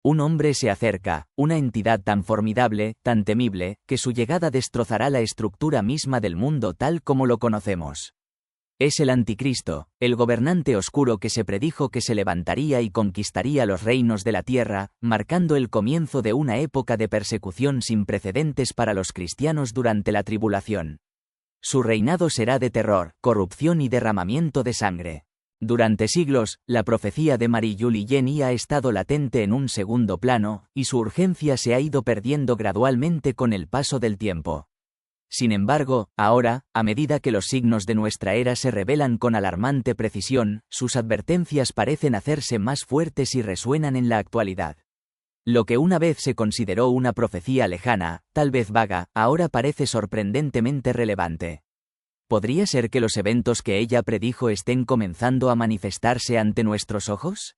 Un hombre se acerca, una entidad tan formidable, tan temible, que su llegada destrozará la estructura misma del mundo tal como lo conocemos. Es el Anticristo, el gobernante oscuro que se predijo que se levantaría y conquistaría los reinos de la tierra, marcando el comienzo de una época de persecución sin precedentes para los cristianos durante la tribulación. Su reinado será de terror, corrupción y derramamiento de sangre. Durante siglos, la profecía de Marie-Julie Jenny ha estado latente en un segundo plano, y su urgencia se ha ido perdiendo gradualmente con el paso del tiempo. Sin embargo, ahora, a medida que los signos de nuestra era se revelan con alarmante precisión, sus advertencias parecen hacerse más fuertes y resuenan en la actualidad. Lo que una vez se consideró una profecía lejana, tal vez vaga, ahora parece sorprendentemente relevante. ¿Podría ser que los eventos que ella predijo estén comenzando a manifestarse ante nuestros ojos?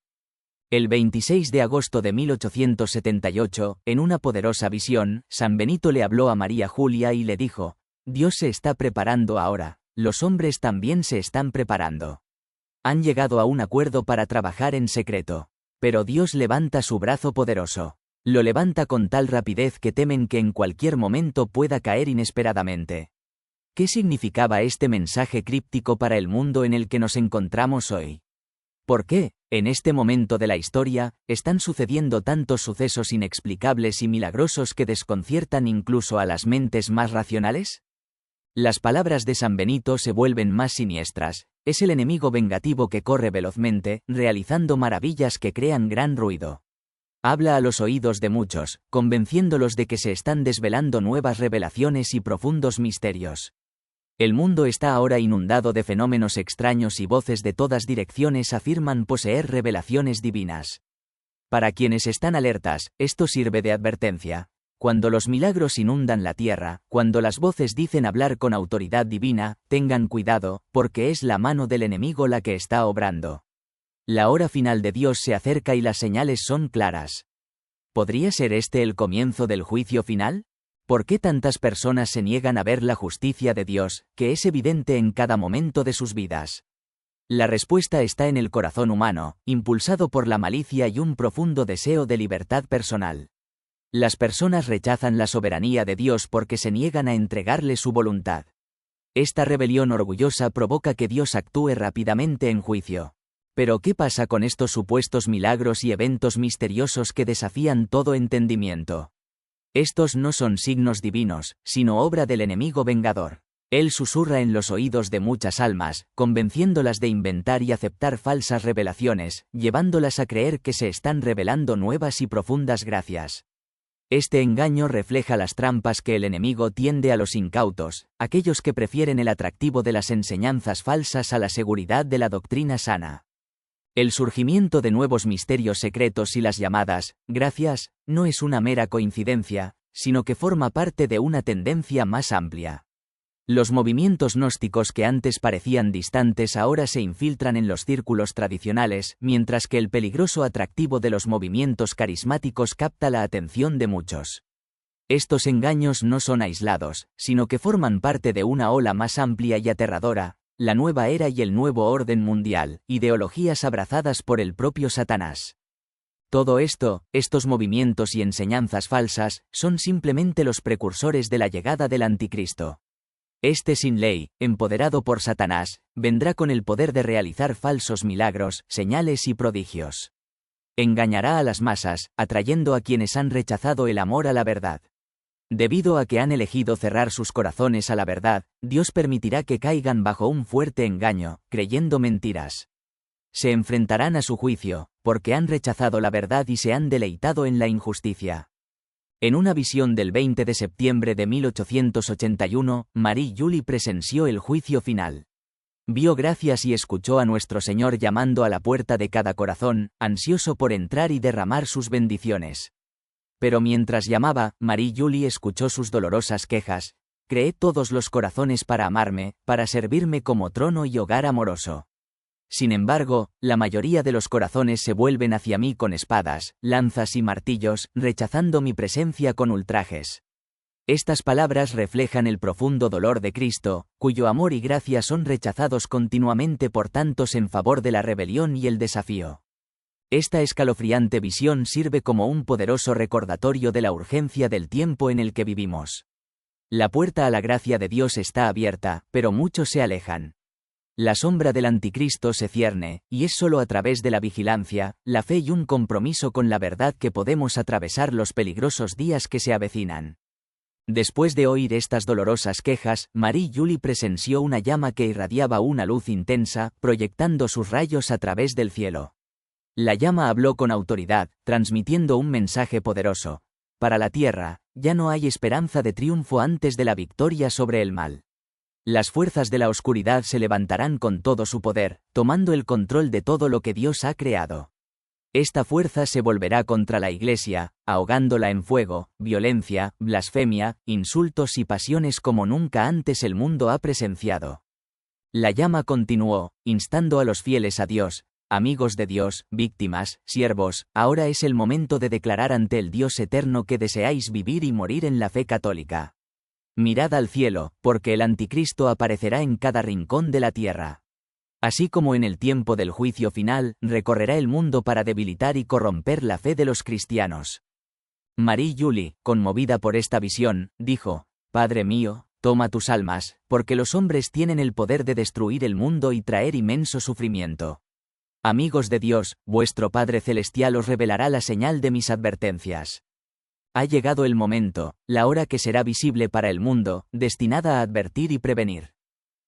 El 26 de agosto de 1878, en una poderosa visión, San Benito le habló a María Julia y le dijo: Dios se está preparando ahora, los hombres también se están preparando. Han llegado a un acuerdo para trabajar en secreto. Pero Dios levanta su brazo poderoso. Lo levanta con tal rapidez que temen que en cualquier momento pueda caer inesperadamente. ¿Qué significaba este mensaje críptico para el mundo en el que nos encontramos hoy? ¿Por qué, en este momento de la historia, están sucediendo tantos sucesos inexplicables y milagrosos que desconciertan incluso a las mentes más racionales? Las palabras de San Benito se vuelven más siniestras. Es el enemigo vengativo que corre velozmente, realizando maravillas que crean gran ruido. Habla a los oídos de muchos, convenciéndolos de que se están desvelando nuevas revelaciones y profundos misterios. El mundo está ahora inundado de fenómenos extraños y voces de todas direcciones afirman poseer revelaciones divinas. Para quienes están alertas, esto sirve de advertencia. Cuando los milagros inundan la tierra, cuando las voces dicen hablar con autoridad divina, tengan cuidado, porque es la mano del enemigo la que está obrando. La hora final de Dios se acerca y las señales son claras. ¿Podría ser este el comienzo del juicio final? ¿Por qué tantas personas se niegan a ver la justicia de Dios, que es evidente en cada momento de sus vidas? La respuesta está en el corazón humano, impulsado por la malicia y un profundo deseo de libertad personal. Las personas rechazan la soberanía de Dios porque se niegan a entregarle su voluntad. Esta rebelión orgullosa provoca que Dios actúe rápidamente en juicio. Pero ¿qué pasa con estos supuestos milagros y eventos misteriosos que desafían todo entendimiento? Estos no son signos divinos, sino obra del enemigo vengador. Él susurra en los oídos de muchas almas, convenciéndolas de inventar y aceptar falsas revelaciones, llevándolas a creer que se están revelando nuevas y profundas gracias. Este engaño refleja las trampas que el enemigo tiende a los incautos, aquellos que prefieren el atractivo de las enseñanzas falsas a la seguridad de la doctrina sana. El surgimiento de nuevos misterios secretos y las llamadas gracias no es una mera coincidencia, sino que forma parte de una tendencia más amplia. Los movimientos gnósticos que antes parecían distantes ahora se infiltran en los círculos tradicionales, mientras que el peligroso atractivo de los movimientos carismáticos capta la atención de muchos. Estos engaños no son aislados, sino que forman parte de una ola más amplia y aterradora, la nueva era y el nuevo orden mundial, ideologías abrazadas por el propio Satanás. Todo esto, estos movimientos y enseñanzas falsas, son simplemente los precursores de la llegada del Anticristo. Este sin ley, empoderado por Satanás, vendrá con el poder de realizar falsos milagros, señales y prodigios. Engañará a las masas, atrayendo a quienes han rechazado el amor a la verdad. Debido a que han elegido cerrar sus corazones a la verdad, Dios permitirá que caigan bajo un fuerte engaño, creyendo mentiras. Se enfrentarán a su juicio, porque han rechazado la verdad y se han deleitado en la injusticia. En una visión del 20 de septiembre de 1881, Marie-Julie presenció el juicio final. Vio gracias y escuchó a nuestro Señor llamando a la puerta de cada corazón, ansioso por entrar y derramar sus bendiciones. Pero mientras llamaba, Marie-Julie escuchó sus dolorosas quejas: creé todos los corazones para amarme, para servirme como trono y hogar amoroso. Sin embargo, la mayoría de los corazones se vuelven hacia mí con espadas, lanzas y martillos, rechazando mi presencia con ultrajes. Estas palabras reflejan el profundo dolor de Cristo, cuyo amor y gracia son rechazados continuamente por tantos en favor de la rebelión y el desafío. Esta escalofriante visión sirve como un poderoso recordatorio de la urgencia del tiempo en el que vivimos. La puerta a la gracia de Dios está abierta, pero muchos se alejan. La sombra del anticristo se cierne, y es solo a través de la vigilancia, la fe y un compromiso con la verdad que podemos atravesar los peligrosos días que se avecinan. Después de oír estas dolorosas quejas, Marie-Julie presenció una llama que irradiaba una luz intensa, proyectando sus rayos a través del cielo. La llama habló con autoridad, transmitiendo un mensaje poderoso. Para la tierra, ya no hay esperanza de triunfo antes de la victoria sobre el mal. Las fuerzas de la oscuridad se levantarán con todo su poder, tomando el control de todo lo que Dios ha creado. Esta fuerza se volverá contra la Iglesia, ahogándola en fuego, violencia, blasfemia, insultos y pasiones como nunca antes el mundo ha presenciado. La llama continuó, instando a los fieles a Dios, amigos de Dios, víctimas, siervos, ahora es el momento de declarar ante el Dios eterno que deseáis vivir y morir en la fe católica. Mirad al cielo, porque el anticristo aparecerá en cada rincón de la tierra. Así como en el tiempo del juicio final, recorrerá el mundo para debilitar y corromper la fe de los cristianos. Marie-Julie, conmovida por esta visión, dijo: Padre mío, toma tus almas, porque los hombres tienen el poder de destruir el mundo y traer inmenso sufrimiento. Amigos de Dios, vuestro Padre Celestial os revelará la señal de mis advertencias. Ha llegado el momento, la hora que será visible para el mundo, destinada a advertir y prevenir.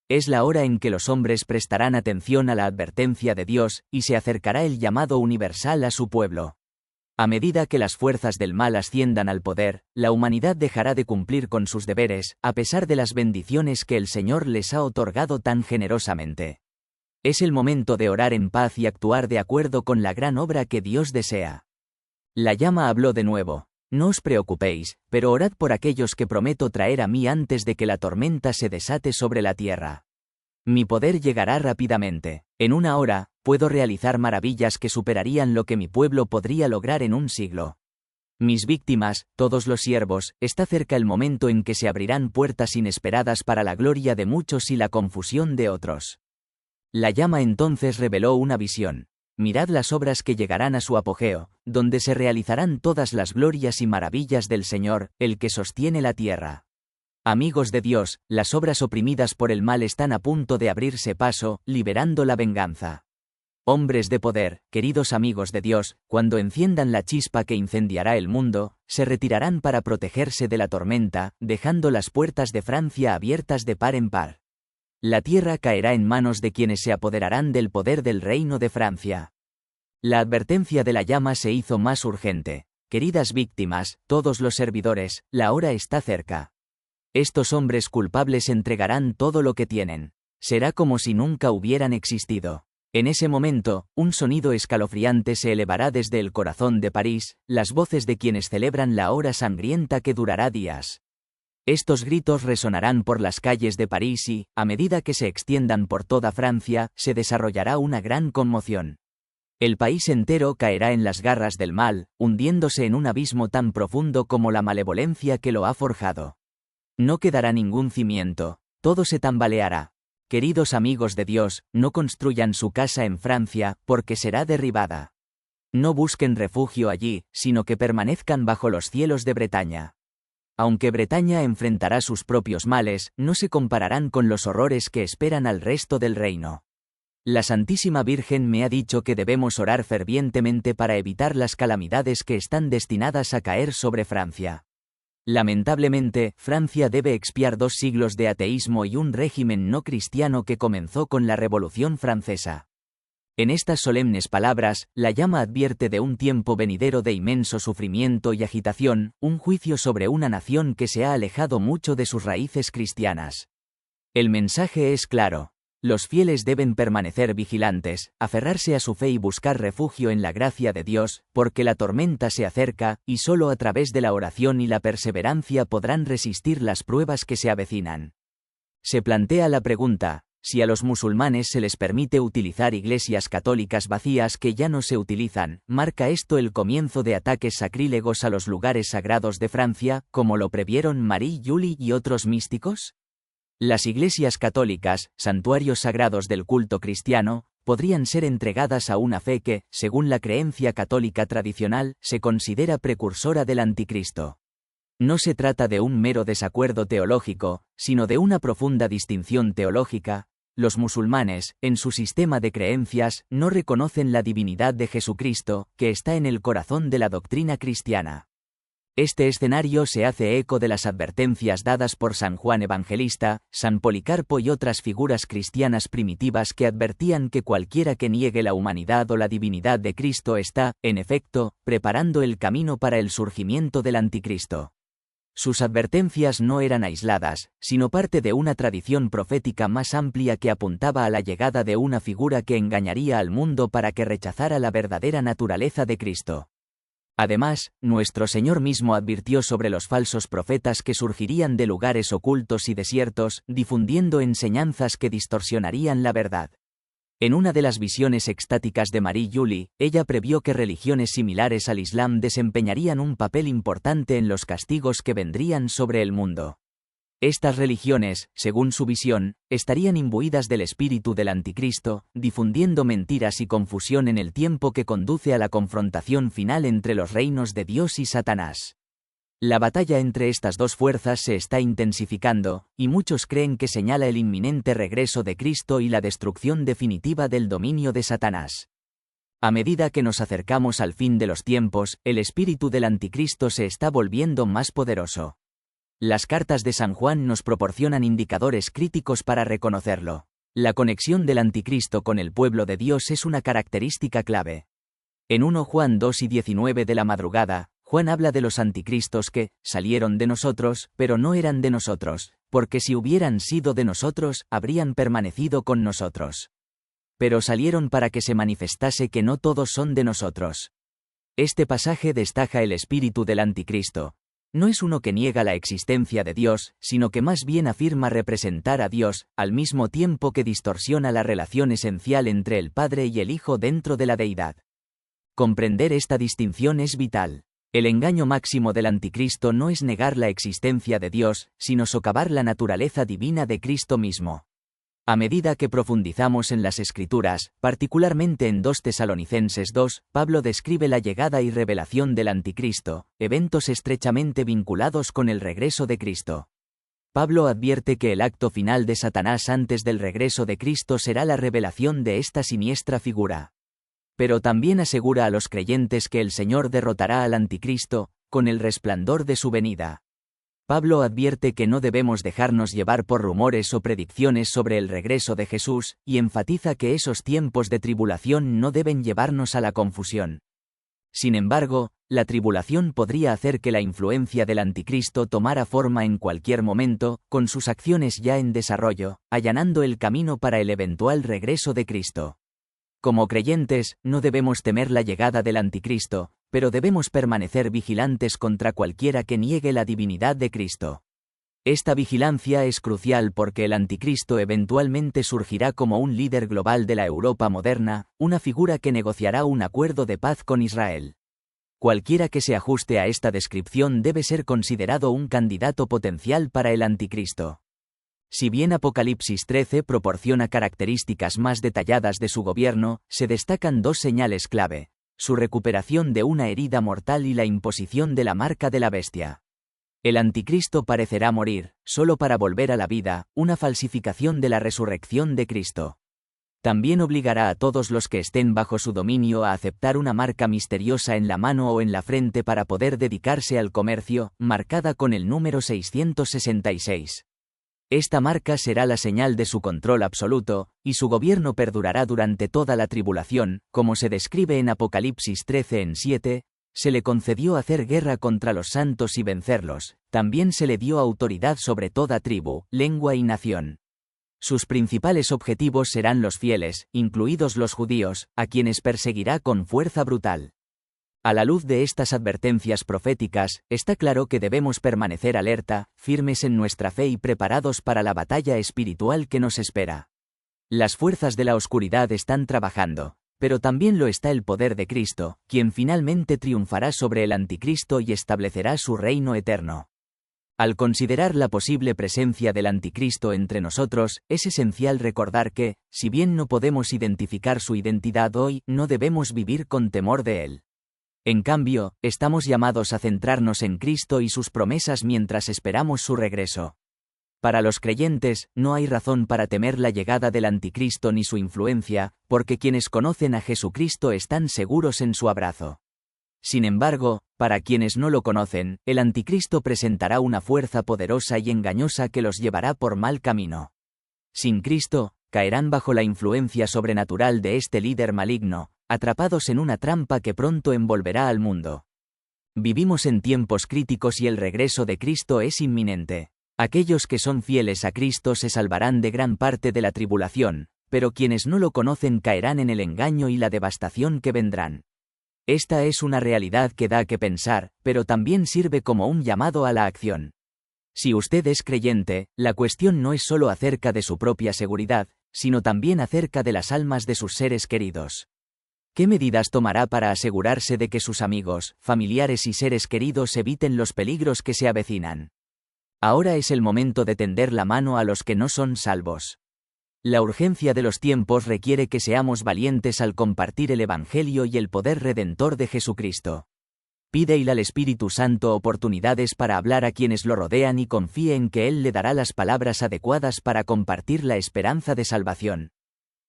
Es la hora en que los hombres prestarán atención a la advertencia de Dios, y se acercará el llamado universal a su pueblo. A medida que las fuerzas del mal asciendan al poder, la humanidad dejará de cumplir con sus deberes, a pesar de las bendiciones que el Señor les ha otorgado tan generosamente. Es el momento de orar en paz y actuar de acuerdo con la gran obra que Dios desea. La llama habló de nuevo: No os preocupéis, pero orad por aquellos que prometo traer a mí antes de que la tormenta se desate sobre la tierra. Mi poder llegará rápidamente. En una hora, puedo realizar maravillas que superarían lo que mi pueblo podría lograr en un siglo. Mis víctimas, todos los siervos, está cerca el momento en que se abrirán puertas inesperadas para la gloria de muchos y la confusión de otros. La llama entonces reveló una visión. Mirad las obras que llegarán a su apogeo, donde se realizarán todas las glorias y maravillas del Señor, el que sostiene la tierra. Amigos de Dios, las obras oprimidas por el mal están a punto de abrirse paso, liberando la venganza. Hombres de poder, queridos amigos de Dios, cuando enciendan la chispa que incendiará el mundo, se retirarán para protegerse de la tormenta, dejando las puertas de Francia abiertas de par en par. La tierra caerá en manos de quienes se apoderarán del poder del reino de Francia. La advertencia de la llama se hizo más urgente. Queridas víctimas, todos los servidores, la hora está cerca. Estos hombres culpables entregarán todo lo que tienen. Será como si nunca hubieran existido. En ese momento, un sonido escalofriante se elevará desde el corazón de París, las voces de quienes celebran la hora sangrienta que durará días. Estos gritos resonarán por las calles de París y, a medida que se extiendan por toda Francia, se desarrollará una gran conmoción. El país entero caerá en las garras del mal, hundiéndose en un abismo tan profundo como la malevolencia que lo ha forjado. No quedará ningún cimiento, todo se tambaleará. Queridos amigos de Dios, no construyan su casa en Francia, porque será derribada. No busquen refugio allí, sino que permanezcan bajo los cielos de Bretaña. Aunque Bretaña enfrentará sus propios males, no se compararán con los horrores que esperan al resto del reino. La Santísima Virgen me ha dicho que debemos orar fervientemente para evitar las calamidades que están destinadas a caer sobre Francia. Lamentablemente, Francia debe expiar 2 siglos de ateísmo y un régimen no cristiano que comenzó con la Revolución Francesa. En estas solemnes palabras, la llama advierte de un tiempo venidero de inmenso sufrimiento y agitación, un juicio sobre una nación que se ha alejado mucho de sus raíces cristianas. El mensaje es claro. Los fieles deben permanecer vigilantes, aferrarse a su fe y buscar refugio en la gracia de Dios, porque la tormenta se acerca, y solo a través de la oración y la perseverancia podrán resistir las pruebas que se avecinan. Se plantea la pregunta: si a los musulmanes se les permite utilizar iglesias católicas vacías que ya no se utilizan, ¿marca esto el comienzo de ataques sacrílegos a los lugares sagrados de Francia, como lo previeron Marie-Julie y otros místicos? Las iglesias católicas, santuarios sagrados del culto cristiano, podrían ser entregadas a una fe que, según la creencia católica tradicional, se considera precursora del anticristo. No se trata de un mero desacuerdo teológico, sino de una profunda distinción teológica. Los musulmanes, en su sistema de creencias, no reconocen la divinidad de Jesucristo, que está en el corazón de la doctrina cristiana. Este escenario se hace eco de las advertencias dadas por San Juan Evangelista, San Policarpo y otras figuras cristianas primitivas que advertían que cualquiera que niegue la humanidad o la divinidad de Cristo está, en efecto, preparando el camino para el surgimiento del anticristo. Sus advertencias no eran aisladas, sino parte de una tradición profética más amplia que apuntaba a la llegada de una figura que engañaría al mundo para que rechazara la verdadera naturaleza de Cristo. Además, nuestro Señor mismo advirtió sobre los falsos profetas que surgirían de lugares ocultos y desiertos, difundiendo enseñanzas que distorsionarían la verdad. En una de las visiones extáticas de Marie Julie, ella previó que religiones similares al Islam desempeñarían un papel importante en los castigos que vendrían sobre el mundo. Estas religiones, según su visión, estarían imbuidas del espíritu del anticristo, difundiendo mentiras y confusión en el tiempo que conduce a la confrontación final entre los reinos de Dios y Satanás. La batalla entre estas dos fuerzas se está intensificando, y muchos creen que señala el inminente regreso de Cristo y la destrucción definitiva del dominio de Satanás. A medida que nos acercamos al fin de los tiempos, el espíritu del anticristo se está volviendo más poderoso. Las cartas de San Juan nos proporcionan indicadores críticos para reconocerlo. La conexión del anticristo con el pueblo de Dios es una característica clave. En 1 Juan 2 y 19 de la madrugada, Juan habla de los anticristos que salieron de nosotros, pero no eran de nosotros, porque si hubieran sido de nosotros, habrían permanecido con nosotros. Pero salieron para que se manifestase que no todos son de nosotros. Este pasaje destaca el espíritu del anticristo. No es uno que niega la existencia de Dios, sino que más bien afirma representar a Dios, al mismo tiempo que distorsiona la relación esencial entre el Padre y el Hijo dentro de la deidad. Comprender esta distinción es vital. El engaño máximo del anticristo no es negar la existencia de Dios, sino socavar la naturaleza divina de Cristo mismo. A medida que profundizamos en las Escrituras, particularmente en 2 Tesalonicenses 2, Pablo describe la llegada y revelación del anticristo, eventos estrechamente vinculados con el regreso de Cristo. Pablo advierte que el acto final de Satanás antes del regreso de Cristo será la revelación de esta siniestra figura. Pero también asegura a los creyentes que el Señor derrotará al anticristo, con el resplandor de su venida. Pablo advierte que no debemos dejarnos llevar por rumores o predicciones sobre el regreso de Jesús, y enfatiza que esos tiempos de tribulación no deben llevarnos a la confusión. Sin embargo, la tribulación podría hacer que la influencia del anticristo tomara forma en cualquier momento, con sus acciones ya en desarrollo, allanando el camino para el eventual regreso de Cristo. Como creyentes, no debemos temer la llegada del anticristo, pero debemos permanecer vigilantes contra cualquiera que niegue la divinidad de Cristo. Esta vigilancia es crucial porque el anticristo eventualmente surgirá como un líder global de la Europa moderna, una figura que negociará un acuerdo de paz con Israel. Cualquiera que se ajuste a esta descripción debe ser considerado un candidato potencial para el anticristo. Si bien Apocalipsis 13 proporciona características más detalladas de su gobierno, se destacan dos señales clave: su recuperación de una herida mortal y la imposición de la marca de la bestia. El anticristo parecerá morir, solo para volver a la vida, una falsificación de la resurrección de Cristo. También obligará a todos los que estén bajo su dominio a aceptar una marca misteriosa en la mano o en la frente para poder dedicarse al comercio, marcada con el número 666. Esta marca será la señal de su control absoluto, y su gobierno perdurará durante toda la tribulación, como se describe en Apocalipsis 13 en 7, se le concedió hacer guerra contra los santos y vencerlos, también se le dio autoridad sobre toda tribu, lengua y nación. Sus principales objetivos serán los fieles, incluidos los judíos, a quienes perseguirá con fuerza brutal. A la luz de estas advertencias proféticas, está claro que debemos permanecer alerta, firmes en nuestra fe y preparados para la batalla espiritual que nos espera. Las fuerzas de la oscuridad están trabajando, pero también lo está el poder de Cristo, quien finalmente triunfará sobre el anticristo y establecerá su reino eterno. Al considerar la posible presencia del anticristo entre nosotros, es esencial recordar que, si bien no podemos identificar su identidad hoy, no debemos vivir con temor de él. En cambio, estamos llamados a centrarnos en Cristo y sus promesas mientras esperamos su regreso. Para los creyentes, no hay razón para temer la llegada del anticristo ni su influencia, porque quienes conocen a Jesucristo están seguros en su abrazo. Sin embargo, para quienes no lo conocen, el anticristo presentará una fuerza poderosa y engañosa que los llevará por mal camino. Sin Cristo, caerán bajo la influencia sobrenatural de este líder maligno, atrapados en una trampa que pronto envolverá al mundo. Vivimos en tiempos críticos y el regreso de Cristo es inminente. Aquellos que son fieles a Cristo se salvarán de gran parte de la tribulación, pero quienes no lo conocen caerán en el engaño y la devastación que vendrán. Esta es una realidad que da que pensar, pero también sirve como un llamado a la acción. Si usted es creyente, la cuestión no es solo acerca de su propia seguridad, sino también acerca de las almas de sus seres queridos. ¿Qué medidas tomará para asegurarse de que sus amigos, familiares y seres queridos eviten los peligros que se avecinan? Ahora es el momento de tender la mano a los que no son salvos. La urgencia de los tiempos requiere que seamos valientes al compartir el Evangelio y el poder redentor de Jesucristo. Pídele al Espíritu Santo oportunidades para hablar a quienes lo rodean y confíe en que Él le dará las palabras adecuadas para compartir la esperanza de salvación.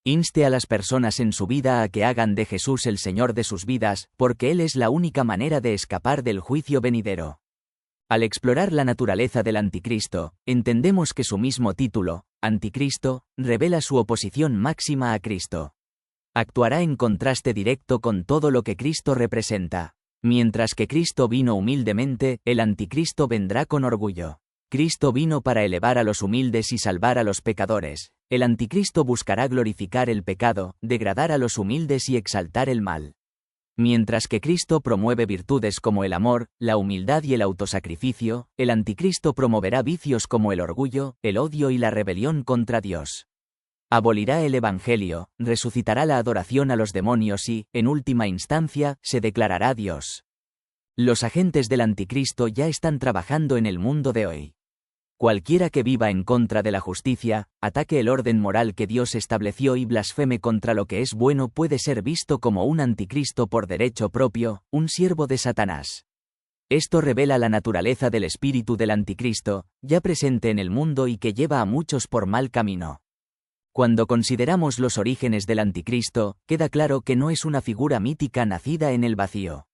Inste a las personas en su vida a que hagan de Jesús el Señor de sus vidas, porque Él es la única manera de escapar del juicio venidero. Al explorar la naturaleza del anticristo, entendemos que su mismo título, Anticristo, revela su oposición máxima a Cristo. Actuará en contraste directo con todo lo que Cristo representa. Mientras que Cristo vino humildemente, el anticristo vendrá con orgullo. Cristo vino para elevar a los humildes y salvar a los pecadores. El anticristo buscará glorificar el pecado, degradar a los humildes y exaltar el mal. Mientras que Cristo promueve virtudes como el amor, la humildad y el autosacrificio, el anticristo promoverá vicios como el orgullo, el odio y la rebelión contra Dios. Abolirá el Evangelio, resucitará la adoración a los demonios y, en última instancia, se declarará Dios. Los agentes del anticristo ya están trabajando en el mundo de hoy. Cualquiera que viva en contra de la justicia, ataque el orden moral que Dios estableció y blasfeme contra lo que es bueno puede ser visto como un anticristo por derecho propio, un siervo de Satanás. Esto revela la naturaleza del espíritu del anticristo, ya presente en el mundo y que lleva a muchos por mal camino. Cuando consideramos los orígenes del anticristo, queda claro que no es una figura mítica nacida en el vacío.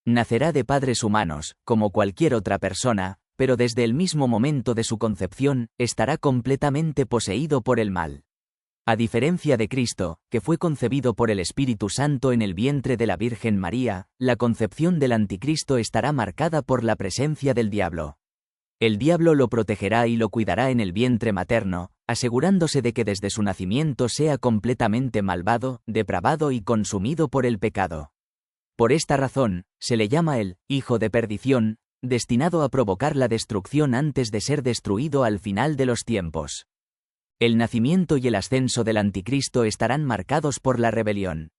Nacerá de padres humanos, como cualquier otra persona, pero desde el mismo momento de su concepción, estará completamente poseído por el mal. A diferencia de Cristo, que fue concebido por el Espíritu Santo en el vientre de la Virgen María, la concepción del anticristo estará marcada por la presencia del diablo. El diablo lo protegerá y lo cuidará en el vientre materno, asegurándose de que desde su nacimiento sea completamente malvado, depravado y consumido por el pecado. Por esta razón, se le llama el hijo de perdición, destinado a provocar la destrucción antes de ser destruido al final de los tiempos. El nacimiento y el ascenso del anticristo estarán marcados por la rebelión.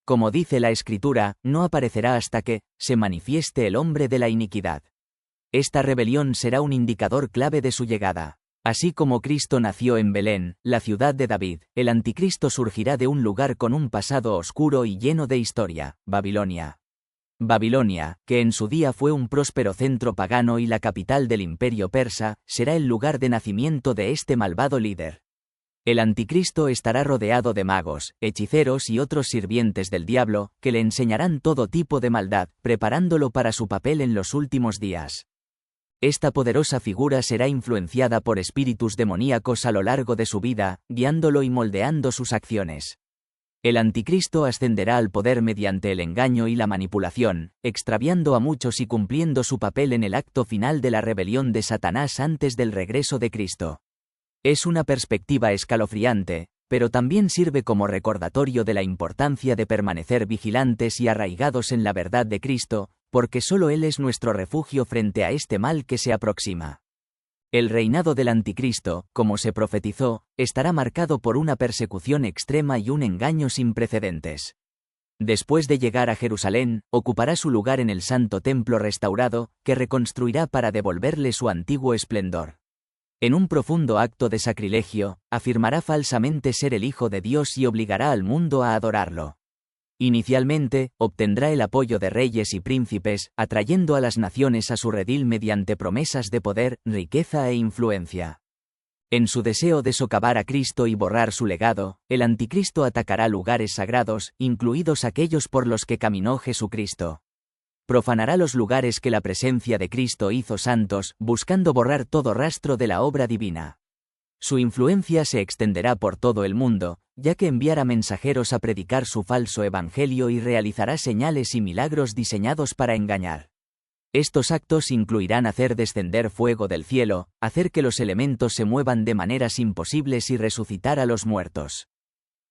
Como dice la Escritura, no aparecerá hasta que se manifieste el hombre de la iniquidad. Esta rebelión será un indicador clave de su llegada. Así como Cristo nació en Belén, la ciudad de David, el anticristo surgirá de un lugar con un pasado oscuro y lleno de historia, Babilonia. Babilonia, que en su día fue un próspero centro pagano y la capital del imperio persa, será el lugar de nacimiento de este malvado líder. El anticristo estará rodeado de magos, hechiceros y otros sirvientes del diablo, que le enseñarán todo tipo de maldad, preparándolo para su papel en los últimos días. Esta poderosa figura será influenciada por espíritus demoníacos a lo largo de su vida, guiándolo y moldeando sus acciones. El anticristo ascenderá al poder mediante el engaño y la manipulación, extraviando a muchos y cumpliendo su papel en el acto final de la rebelión de Satanás antes del regreso de Cristo. Es una perspectiva escalofriante, pero también sirve como recordatorio de la importancia de permanecer vigilantes y arraigados en la verdad de Cristo, porque solo Él es nuestro refugio frente a este mal que se aproxima. El reinado del anticristo, como se profetizó, estará marcado por una persecución extrema y un engaño sin precedentes. Después de llegar a Jerusalén, ocupará su lugar en el santo templo restaurado, que reconstruirá para devolverle su antiguo esplendor. En un profundo acto de sacrilegio, afirmará falsamente ser el Hijo de Dios y obligará al mundo a adorarlo. Inicialmente, obtendrá el apoyo de reyes y príncipes, atrayendo a las naciones a su redil mediante promesas de poder, riqueza e influencia. En su deseo de socavar a Cristo y borrar su legado, el anticristo atacará lugares sagrados, incluidos aquellos por los que caminó Jesucristo. Profanará los lugares que la presencia de Cristo hizo santos, buscando borrar todo rastro de la obra divina. Su influencia se extenderá por todo el mundo, ya que enviará mensajeros a predicar su falso evangelio y realizará señales y milagros diseñados para engañar. Estos actos incluirán hacer descender fuego del cielo, hacer que los elementos se muevan de maneras imposibles y resucitar a los muertos.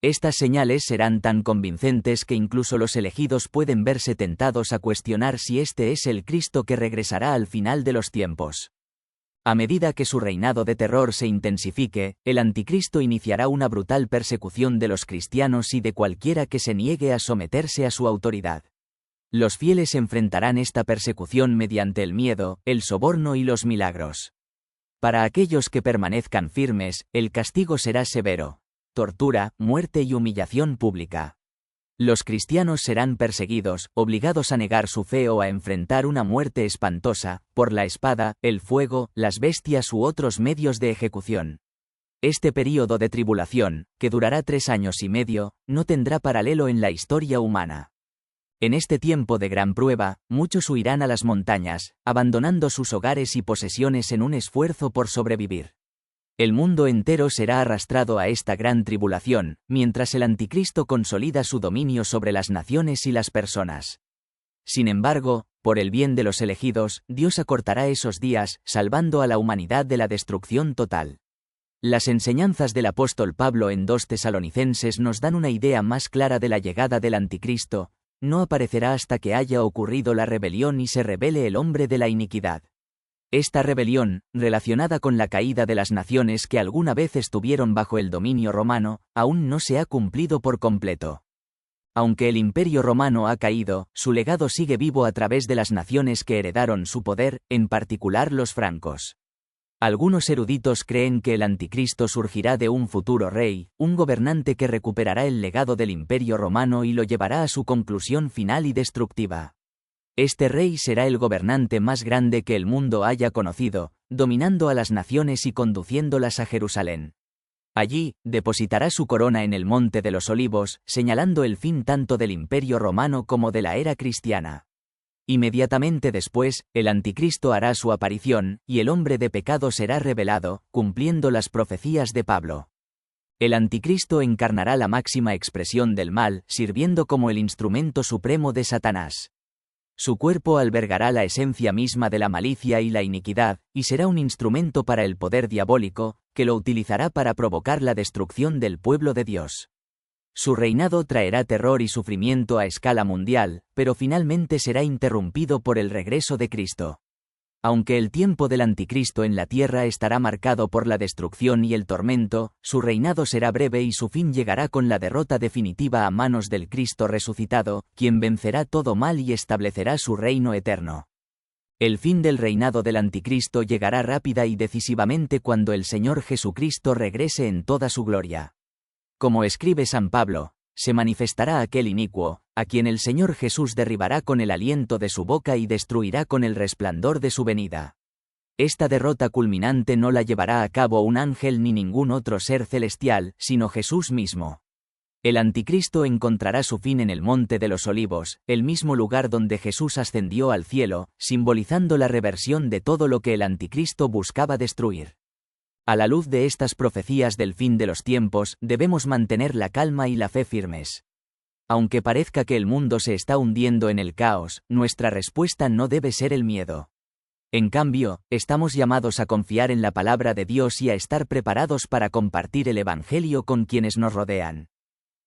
Estas señales serán tan convincentes que incluso los elegidos pueden verse tentados a cuestionar si este es el Cristo que regresará al final de los tiempos. A medida que su reinado de terror se intensifique, el anticristo iniciará una brutal persecución de los cristianos y de cualquiera que se niegue a someterse a su autoridad. Los fieles enfrentarán esta persecución mediante el miedo, el soborno y los milagros. Para aquellos que permanezcan firmes, el castigo será severo: tortura, muerte y humillación pública. Los cristianos serán perseguidos, obligados a negar su fe o a enfrentar una muerte espantosa, por la espada, el fuego, las bestias u otros medios de ejecución. Este período de tribulación, que durará 3 años y medio, no tendrá paralelo en la historia humana. En este tiempo de gran prueba, muchos huirán a las montañas, abandonando sus hogares y posesiones en un esfuerzo por sobrevivir. El mundo entero será arrastrado a esta gran tribulación, mientras el anticristo consolida su dominio sobre las naciones y las personas. Sin embargo, por el bien de los elegidos, Dios acortará esos días, salvando a la humanidad de la destrucción total. Las enseñanzas del apóstol Pablo en 2 Tesalonicenses nos dan una idea más clara de la llegada del anticristo: no aparecerá hasta que haya ocurrido la rebelión y se revele el hombre de la iniquidad. Esta rebelión, relacionada con la caída de las naciones que alguna vez estuvieron bajo el dominio romano, aún no se ha cumplido por completo. Aunque el Imperio Romano ha caído, su legado sigue vivo a través de las naciones que heredaron su poder, en particular los francos. Algunos eruditos creen que el anticristo surgirá de un futuro rey, un gobernante que recuperará el legado del Imperio Romano y lo llevará a su conclusión final y destructiva. Este rey será el gobernante más grande que el mundo haya conocido, dominando a las naciones y conduciéndolas a Jerusalén. Allí, depositará su corona en el Monte de los Olivos, señalando el fin tanto del Imperio Romano como de la era cristiana. Inmediatamente después, el anticristo hará su aparición, y el hombre de pecado será revelado, cumpliendo las profecías de Pablo. El anticristo encarnará la máxima expresión del mal, sirviendo como el instrumento supremo de Satanás. Su cuerpo albergará la esencia misma de la malicia y la iniquidad, y será un instrumento para el poder diabólico, que lo utilizará para provocar la destrucción del pueblo de Dios. Su reinado traerá terror y sufrimiento a escala mundial, pero finalmente será interrumpido por el regreso de Cristo. Aunque el tiempo del anticristo en la tierra estará marcado por la destrucción y el tormento, su reinado será breve y su fin llegará con la derrota definitiva a manos del Cristo resucitado, quien vencerá todo mal y establecerá su reino eterno. El fin del reinado del anticristo llegará rápida y decisivamente cuando el Señor Jesucristo regrese en toda su gloria. Como escribe San Pablo, se manifestará aquel inicuo, a quien el Señor Jesús derribará con el aliento de su boca y destruirá con el resplandor de su venida. Esta derrota culminante no la llevará a cabo un ángel ni ningún otro ser celestial, sino Jesús mismo. El anticristo encontrará su fin en el Monte de los Olivos, el mismo lugar donde Jesús ascendió al cielo, simbolizando la reversión de todo lo que el anticristo buscaba destruir. A la luz de estas profecías del fin de los tiempos, debemos mantener la calma y la fe firmes. Aunque parezca que el mundo se está hundiendo en el caos, nuestra respuesta no debe ser el miedo. En cambio, estamos llamados a confiar en la palabra de Dios y a estar preparados para compartir el Evangelio con quienes nos rodean.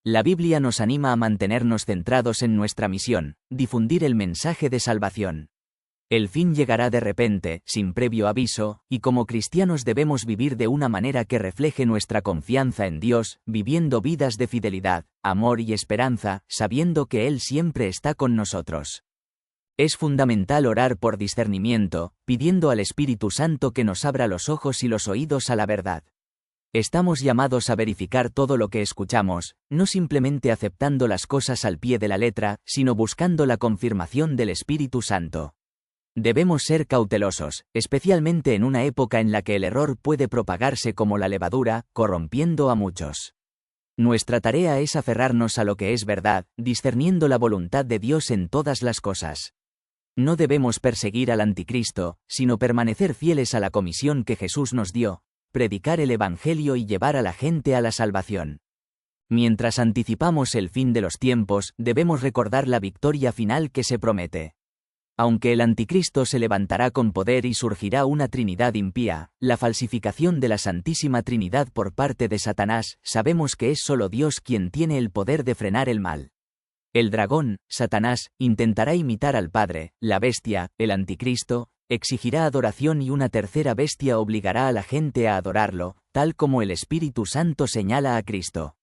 La Biblia nos anima a mantenernos centrados en nuestra misión: difundir el mensaje de salvación. El fin llegará de repente, sin previo aviso, y como cristianos debemos vivir de una manera que refleje nuestra confianza en Dios, viviendo vidas de fidelidad, amor y esperanza, sabiendo que Él siempre está con nosotros. Es fundamental orar por discernimiento, pidiendo al Espíritu Santo que nos abra los ojos y los oídos a la verdad. Estamos llamados a verificar todo lo que escuchamos, no simplemente aceptando las cosas al pie de la letra, sino buscando la confirmación del Espíritu Santo. Debemos ser cautelosos, especialmente en una época en la que el error puede propagarse como la levadura, corrompiendo a muchos. Nuestra tarea es aferrarnos a lo que es verdad, discerniendo la voluntad de Dios en todas las cosas. No debemos perseguir al anticristo, sino permanecer fieles a la comisión que Jesús nos dio, predicar el Evangelio y llevar a la gente a la salvación. Mientras anticipamos el fin de los tiempos, debemos recordar la victoria final que se promete. Aunque el anticristo se levantará con poder y surgirá una Trinidad impía, la falsificación de la Santísima Trinidad por parte de Satanás, sabemos que es solo Dios quien tiene el poder de frenar el mal. El dragón, Satanás, intentará imitar al Padre, la bestia, el anticristo, exigirá adoración y una tercera bestia obligará a la gente a adorarlo, tal como el Espíritu Santo señala a Cristo.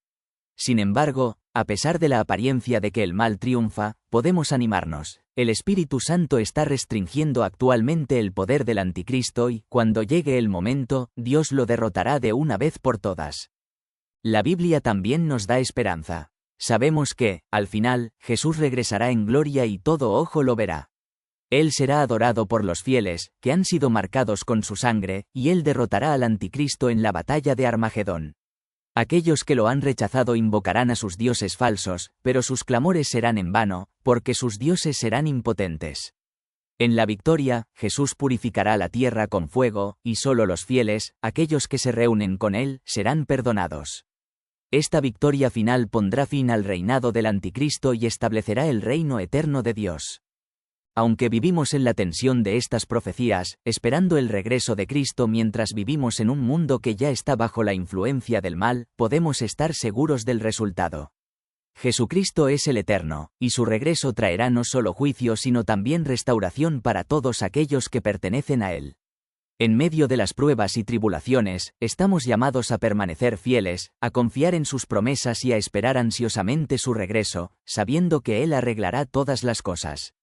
Sin embargo, a pesar de la apariencia de que el mal triunfa, podemos animarnos. El Espíritu Santo está restringiendo actualmente el poder del anticristo y, cuando llegue el momento, Dios lo derrotará de una vez por todas. La Biblia también nos da esperanza. Sabemos que, al final, Jesús regresará en gloria y todo ojo lo verá. Él será adorado por los fieles, que han sido marcados con su sangre, y Él derrotará al anticristo en la batalla de Armagedón. Aquellos que lo han rechazado invocarán a sus dioses falsos, pero sus clamores serán en vano, porque sus dioses serán impotentes. En la victoria, Jesús purificará la tierra con fuego, y solo los fieles, aquellos que se reúnen con Él, serán perdonados. Esta victoria final pondrá fin al reinado del anticristo y establecerá el reino eterno de Dios. Aunque vivimos en la tensión de estas profecías, esperando el regreso de Cristo mientras vivimos en un mundo que ya está bajo la influencia del mal, podemos estar seguros del resultado. Jesucristo es el Eterno, y su regreso traerá no solo juicio sino también restauración para todos aquellos que pertenecen a Él. En medio de las pruebas y tribulaciones, estamos llamados a permanecer fieles, a confiar en sus promesas y a esperar ansiosamente su regreso, sabiendo que Él arreglará todas las cosas.